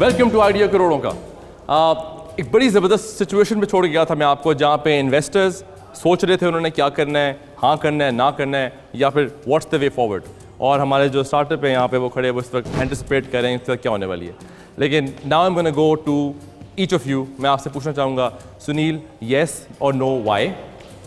Welcome to idea करोड़ों का। एक बड़ी ज़बरदस्त सिचुएशन में छोड़ गया था मैं आपको, जहाँ पे इन्वेस्टर्स सोच रहे थे उन्होंने क्या करना है, हाँ करना है, ना करना है, या फिर व्हाट्स द वे फॉरवर्ड। और हमारे जो स्टार्टअप है यहाँ पे वो खड़े, वो इस वक्त एंटिसिपेट कर रहे हैं इस वक्त क्या होने वाली है। लेकिन now I am gonna go to each of you. मैं आपसे पूछना चाहूँगा सुनील, येस और नो वाई?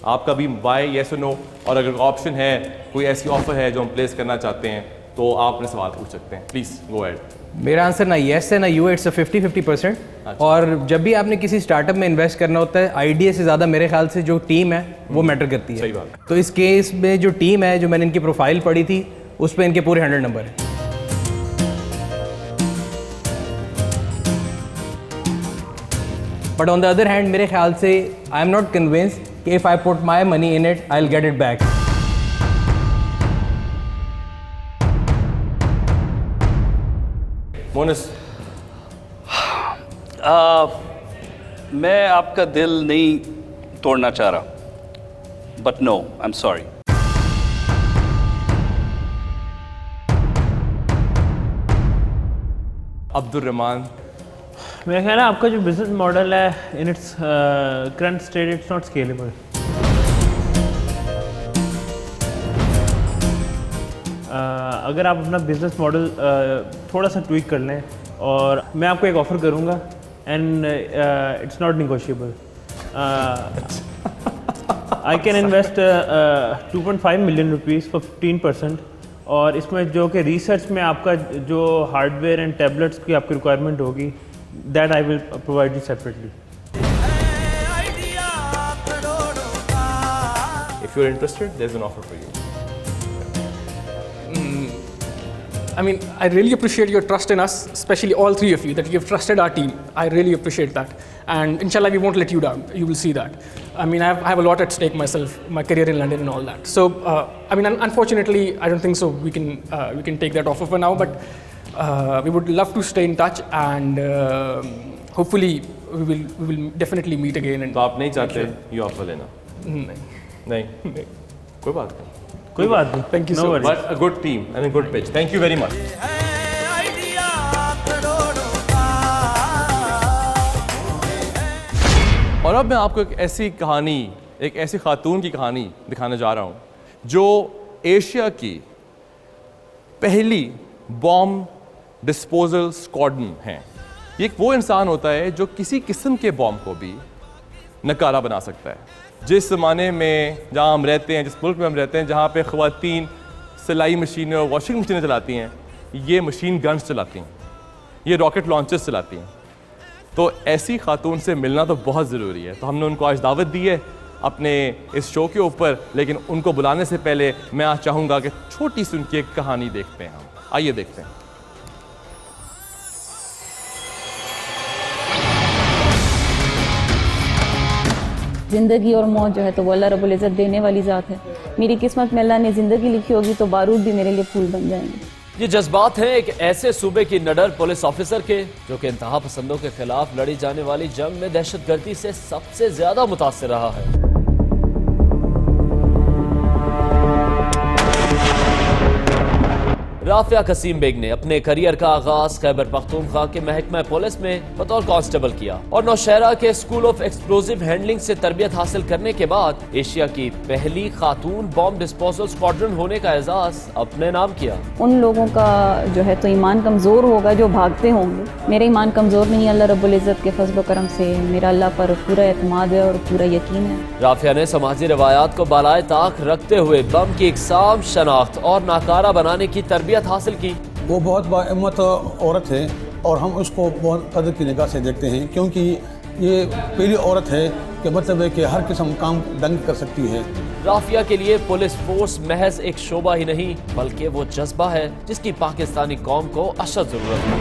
आपका भी वाई, येस और नो। और अगर ऑप्शन है, कोई ऐसी ऑफर है जो हम प्लेस करना चाहते हैं, तो आप अपने सवाल पूछ सकते हैं। Please go ahead. मेरा आंसर ना येस है ना यू, इट्स 50-50%। और जब भी आपने किसी स्टार्टअप में इन्वेस्ट करना होता है, आइडिया से ज़्यादा मेरे ख्याल से जो टीम है वो मैटर करती है। सही बात। तो इस केस में जो टीम है, जो मैंने इनकी प्रोफाइल पढ़ी थी, उस पर इनके पूरे 100 नंबर है। But on the other hand मेरे ख्याल से आई एम नॉट कन्विंस्ड कि if I put my money in it I will get it back. Monis, मैं आपका दिल नहीं तोड़ना चाह रहा, but no, I am sorry. Abdul Rahman. मेरा ख्याल है आपका जो बिजनेस मॉडल है, in its current state it's not scalable. अगर आप अपना बिजनेस मॉडल थोड़ा सा ट्वीक कर लें, और मैं आपको एक ऑफ़र करूंगा and it's not negotiable. I can invest 2.5 million rupees for 15%, और इसमें जो कि रिसर्च में आपका जो हार्डवेयर एंड टैबलेट्स की आपकी रिक्वायरमेंट होगी, that I will provide you separately. If you're interested, there's an offer for you. I mean, I really appreciate your trust in us, especially all three of you, that you've trusted our team. I really appreciate that. And inshallah, we won't let you down. You will see that. I mean, I have a lot at stake myself, my career in London and all that. So, I mean, unfortunately, I don't think so we can take that offer for now, but we would love to stay in touch, and hopefully we will definitely meet again. And तो आप नहीं चाहते ये offer लेना? नहीं, कोई बात नहीं। कोई बात नहीं। Thank you so much. But a good team and a good pitch. Thank you very much. और अब मैं आपको एक ऐसी कहानी, एक ऐसी खातून की कहानी दिखाने जा रहा हूँ जो एशिया की पहली बॉम्ब डिस्पोजल स्क्वाड्रन है। ये एक वो इंसान होता है जो किसी किस्म के बॉम्ब को भी नकारा बना सकता है। जिस ज़माने में जहाँ हम रहते हैं, जिस मुल्क में हम रहते हैं, जहाँ पे ख़वातीन सिलाई मशीनें और वॉशिंग मशीनें चलाती हैं, ये मशीन गन्स चलाती हैं, ये रॉकेट लॉन्चर्स चलाती हैं। तो ऐसी खातून से मिलना तो बहुत ज़रूरी है। तो हमने उनको आज दावत दी है अपने इस शो के ऊपर, लेकिन उनको बुलाने से पहले मैं आज चाहूँगा कि छोटी सी उनकी एक कहानी देखते हैं। हम आइए देखते हैं। ज़िंदगी और मौत जो है तो वो अल्लाह रब्बुल इज़्ज़त देने वाली ज़ात है। मेरी किस्मत में अल्लाह ने ज़िंदगी लिखी होगी तो बारूद भी मेरे लिए फूल बन जाएंगे। ये जज्बात हैं एक ऐसे सूबे की निडर पुलिस ऑफिसर के जो कि इंतहा पसंदों के खिलाफ लड़ी जाने वाली जंग में दहशतगर्दी से सबसे ज्यादा मुतासिर रहा है। राफिया कसीम बेग ने अपने करियर का आगाज खैबर पख्तूनख्वा के महकमा पुलिस में बतौर कांस्टेबल किया और नौशहरा के स्कूल ऑफ एक्सप्लोजिव हैंडलिंग से तरबियत हासिल करने के बाद एशिया की पहली खातून बॉम्ब डिस्पोजल स्क्वाड्रन होने का एजाज अपने नाम किया। उन लोगों का जो है तो ईमान कमज़ोर होगा जो भागते होंगे। मेरा ईमान कमज़ोर नहीं है, अल्लाह रब्बुल इज़्ज़त के फजल करम से मेरा अल्लाह पर पूरा एतमाद है और पूरा यकीन है। राफिया ने समाजी रवायात को बालाए ताक रखते हुए बम की इकसाम, शनाख्त और नाकारा बनाने की तरबियत हासिल की। वो बहुत बाहिम्मत औरत है और हम उसको बहुत कदर की निगाह से देखते हैं, क्योंकि ये पहली औरत है कि मतलब है कि हर किस्म काम दंग कर सकती है। राफिया के लिए पुलिस फोर्स महज एक शोबा ही नहीं बल्कि वो जज्बा है जिसकी पाकिस्तानी कौम को अशद जरूरत है।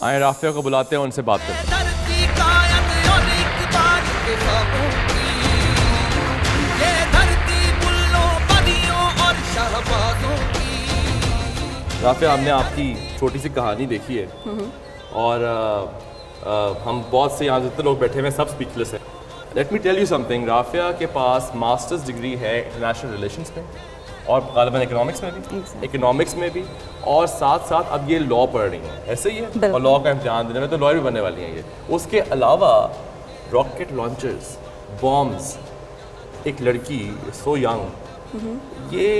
आए राफिया को बुलाते हैं, उनसे बात करते हैं। राफिया, हमने आपकी छोटी सी कहानी देखी है और हम बहुत से यहाँ जितने लोग बैठे हुए हैं सब स्पीचलेस हैं। Let me tell you something, Rafia के पास मास्टर्स डिग्री है इंटरनेशनल रिलेशंस में और गालिबन इकोनॉमिक्स में भी, इकोनॉमिक्स में भी, और साथ साथ अब ये लॉ पढ़ रही हैं, ऐसे ही है, और लॉ का इम्तिहान देने में तो लॉयर भी बनने वाली हैं ये। उसके अलावा रॉकेट लॉन्चर्स, बॉम्ब्स, एक लड़की सो यंग, ये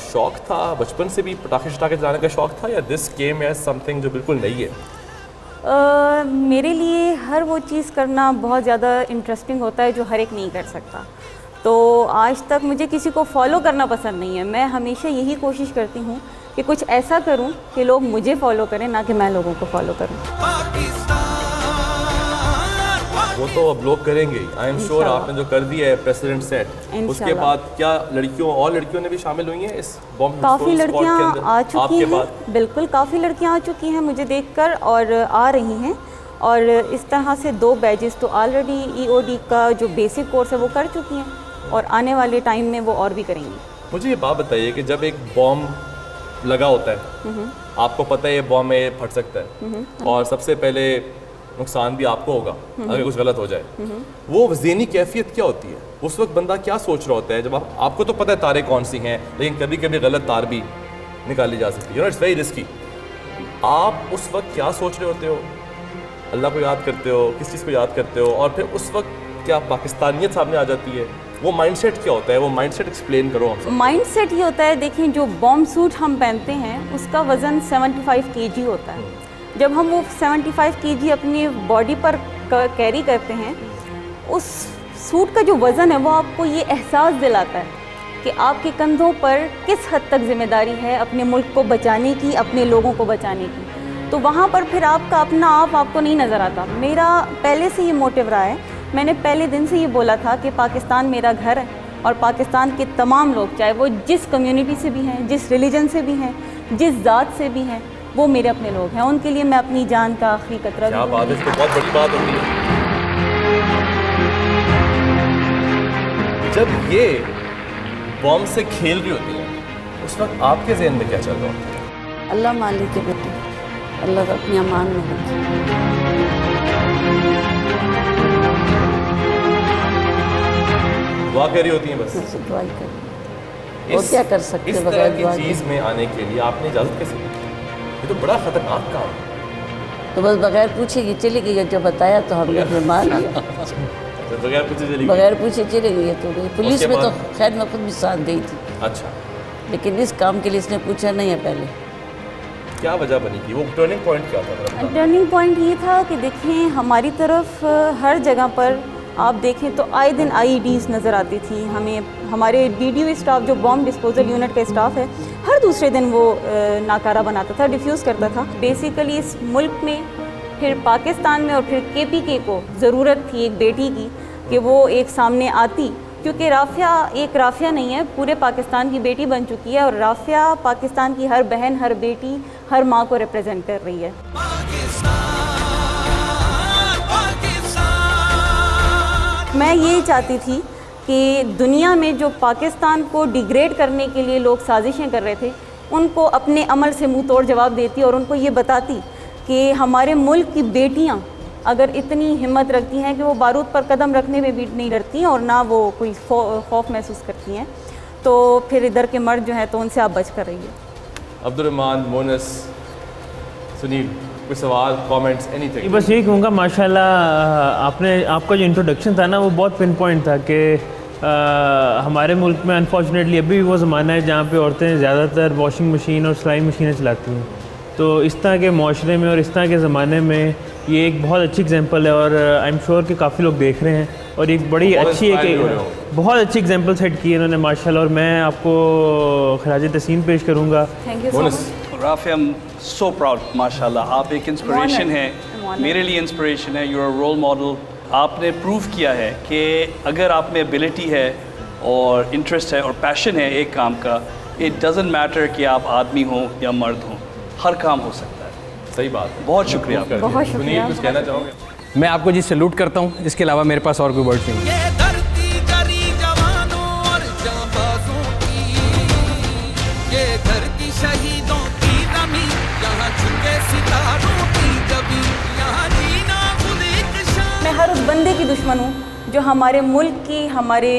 शौक था बचपन से भी, पटाखे शटाखे चलाने का शौक था, या दिस केम एज समथिंग जो बिल्कुल नहीं है? मेरे लिए हर वो चीज़ करना बहुत ज़्यादा इंटरेस्टिंग होता है जो हर एक नहीं कर सकता। तो आज तक मुझे किसी को फॉलो करना पसंद नहीं है। मैं हमेशा यही कोशिश करती हूँ कि कुछ ऐसा करूँ कि लोग मुझे फॉलो करें, ना कि मैं लोगों को फॉलो करूँ। वो तो अब लोग करेंगे, आई एम श्योर। आपने जो कर दिया है प्रेसिडेंट सेट, उसके बाद क्या लड़कियों ने भी शामिल हुई हैं इस बॉम्ब? काफ़ी लड़कियां आ चुकी हैं, बिल्कुल काफ़ी लड़कियां आ चुकी हैं मुझे देखकर, और आ रही हैं। और इस तरह से 2 बैचेस तो ऑलरेडी EOD का जो बेसिक कोर्स है वो कर चुकी हैं, और आने वाले टाइम में वो और भी करेंगी। मुझे ये बात बताइए कि जब एक बॉम्ब लगा होता है, आपको पता है ये बॉम्ब में फट सकता है, और सबसे पहले नुकसान भी आपको होगा अगर कुछ गलत हो जाए, वो ज़हनी कैफियत क्या होती है? उस वक्त बंदा क्या सोच रहा होता है जब आपको तो पता है तारें कौन सी हैं, लेकिन कभी कभी गलत तार भी निकाली जा सकती है, इट्स वेरी रिस्की। आप उस वक्त क्या सोच रहे होते हो? अल्लाह को याद करते हो, किस चीज़ को याद करते हो? और फिर उस वक्त क्या पाकिस्तानियत सामने आ जाती है? वो माइंडसेट क्या होता है? वो माइंडसेट एक्सप्लेन करो आप। माइंडसेट ये होता है, देखिए जो बॉम्ब सूट हम पहनते हैं उसका वज़न 75 kg होता है। जब हम वो 75 kg अपनी बॉडी पर कैरी करते हैं, उस सूट का जो वज़न है वो आपको ये एहसास दिलाता है कि आपके कंधों पर किस हद तक जिम्मेदारी है अपने मुल्क को बचाने की, अपने लोगों को बचाने की। तो वहाँ पर फिर आपका अपना आप आपको नहीं नज़र आता। मेरा पहले से ये मोटिव रहा है, मैंने पहले दिन से ये बोला था कि पाकिस्तान मेरा घर है, और पाकिस्तान के तमाम लोग, चाहे वो जिस कम्युनिटी से भी हैं, जिस रिलीजन से भी हैं, जिस ज़ात से भी हैं, वो मेरे अपने लोग हैं। उनके लिए मैं अपनी जान का आखिरी कतरा क्या बात है, तो बहुत बड़ी बात होती है। जब ये बॉम्ब से खेल रही होती है, उस वक्त आपके ज़हन में क्या चल रहा होता है? अल्लाह मालिक है बेटे, अल्लाह तो अपनी अमान में रखे। दुआ कर रही होती हैं बस? दुआ कर, और क्या कर सकते इस तरह की चीज़ में आने के लिए आपने इजाज़त कैसे दी? ये तो बड़ा ख़तरनाक काम है। तो बस बगैर पूछे कि चली गई, जब बताया तो हमने फिर मान लिया। बगैर पूछे चली गई? बगैर पूछे चली गई। तो पुलिस में तो खैर मैं खुद भी साथ गई थी। अच्छा, लेकिन इस काम के लिए इसने पूछा नहीं है पहले। क्या वजह बनी थी? वो टर्निंग पॉइंट क्या था? टर्निंग पॉइंट ये था कि देखिए हमारी तरफ हर जगह पर आप देखें तो आए दिन IEDs नज़र आती थी हमें। हमारे DDO स्टाफ जो बॉम्ब डिस्पोजल यूनिट का स्टाफ है, हर दूसरे दिन वो नाकारा बनाता था, डिफ्यूज़ करता था। बेसिकली इस मुल्क में, फिर पाकिस्तान में और फिर KPK को ज़रूरत थी एक बेटी की कि वो एक सामने आती, क्योंकि राफिया एक राफिया नहीं है, पूरे पाकिस्तान की बेटी बन चुकी है, और राफिया पाकिस्तान की हर बहन, हर बेटी, हर माँ को रिप्रेजेंट कर रही है। मैं यही चाहती थी कि दुनिया में जो पाकिस्तान को डिग्रेड करने के लिए लोग साजिशें कर रहे थे, उनको अपने अमल से मुंह तोड़ जवाब देती और उनको ये बताती कि हमारे मुल्क की बेटियां अगर इतनी हिम्मत रखती हैं कि वो बारूद पर कदम रखने में भी नहीं डरती और ना वो कोई खौफ महसूस करती हैं, तो फिर इधर के मर्द जो हैं तो उनसे आप बच कर रहिए। अब्दुर्रहमान, मोनस, सुनील, कोई सवाल, कमेंट्स, एनीथिंग? बस यही कहूँगा, माशाल्लाह आपका जो इंट्रोडक्शन था ना वो बहुत पिन पॉइंट था कि हमारे मुल्क में अनफॉर्चुनेटली अभी भी वो ज़माना है जहाँ पे औरतें ज़्यादातर वॉशिंग मशीन और सिलाई मशीनें चलाती हैं। तो इस तरह के माशरे में और इस तरह के ज़माने में ये एक बहुत अच्छी एग्जांपल है, और आई एम श्योर कि काफ़ी लोग देख रहे हैं, और एक बड़ी अच्छी बहुत अच्छी एग्जांपल सेट की है इन्होंने माशाल्लाह। और मैं आपको खराज तहसीन पेश करूँगा। Thank you so much Rafia, I am so proud, माशाल्लाह आप एक इंस्पिरेशन है, मेरे लिए इंस्पिरेशन है, यू आर रोल मॉडल। आपने प्रूव किया है कि अगर आप में एबिलिटी है और इंटरेस्ट है और पैशन है एक काम का, इट डजंट मैटर कि आप आदमी हो या मर्द हो, हर काम हो सकता है। सही बात है, बहुत शुक्रिया। बहुत शुक्रिया। कुछ कहना चाहोगे? मैं आपको जी सैल्यूट करता हूँ, इसके अलावा मेरे पास और कोई वर्ड्स नहीं है। मैं हर उस बंदे की दुश्मन हूँ जो हमारे मुल्क की, हमारे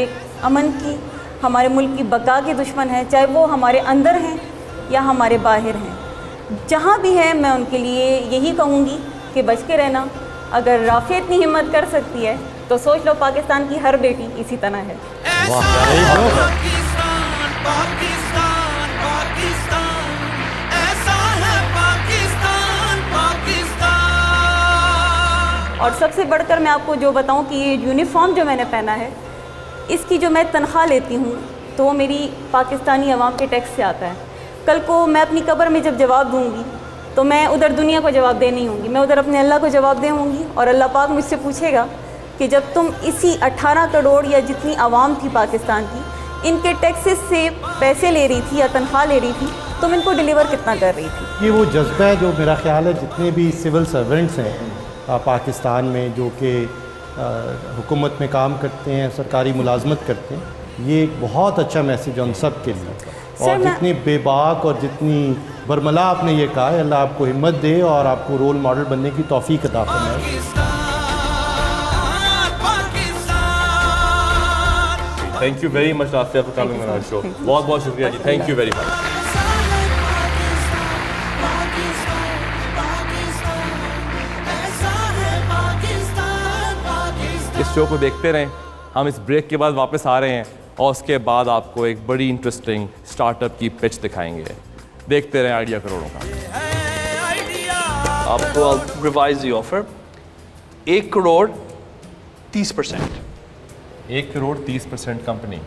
अमन की, हमारे मुल्क की बका के दुश्मन हैं, चाहे वो हमारे अंदर हैं या हमारे बाहर हैं। जहाँ भी है मैं उनके लिए यही कहूँगी कि बच के रहना। अगर राफिया इतनी हिम्मत कर सकती है तो सोच लो पाकिस्तान की हर बेटी इसी तरह है। और सबसे बढ़कर मैं आपको जो बताऊं कि ये यूनिफॉर्म जो मैंने पहना है, इसकी जो मैं तनख्वाह लेती हूँ तो वो मेरी पाकिस्तानी अवाम के टैक्स से आता है। कल को मैं अपनी कब्र में जब जवाब दूँगी तो मैं उधर दुनिया को जवाब दे नहीं होंगी, मैं उधर अपने अल्लाह को जवाब दे होंगी। और अल्लाह पाक मुझसे पूछेगा कि जब तुम इसी 18 करोड़ या जितनी आवाम थी पाकिस्तान की, इनके टैक्सेस से पैसे ले रही थी या तनख्वाह ले रही थी, तुम इनको डिलीवर कितना कर रही थी। ये वो जज्बा है जो मेरा ख्याल है जितने भी सिविल सर्वेंट्स हैं पाकिस्तान में जो कि हुकूमत में काम करते हैं, सरकारी मुलाजमत करते हैं, ये एक बहुत अच्छा मैसेज है उन सब के लिए। और जितनी बेबाक और जितनी बरमला आपने ये कहा है, अल्लाह आपको हिम्मत दे और आपको रोल मॉडल बनने की तौफीक अता फरमाए। Thank you very much Rafia for coming on our show. बहुत बहुत शुक्रिया जी, थैंक यू वेरी मच। इस शो को देखते रहें, हम इस ब्रेक के बाद वापस आ रहे हैं और उसके बाद आपको एक बड़ी इंटरेस्टिंग स्टार्टअप की पिच दिखाएंगे। देखते रहें आइडिया करोड़ों का। आपको revise the offer 1 crore 30%। 1 crore 30% company.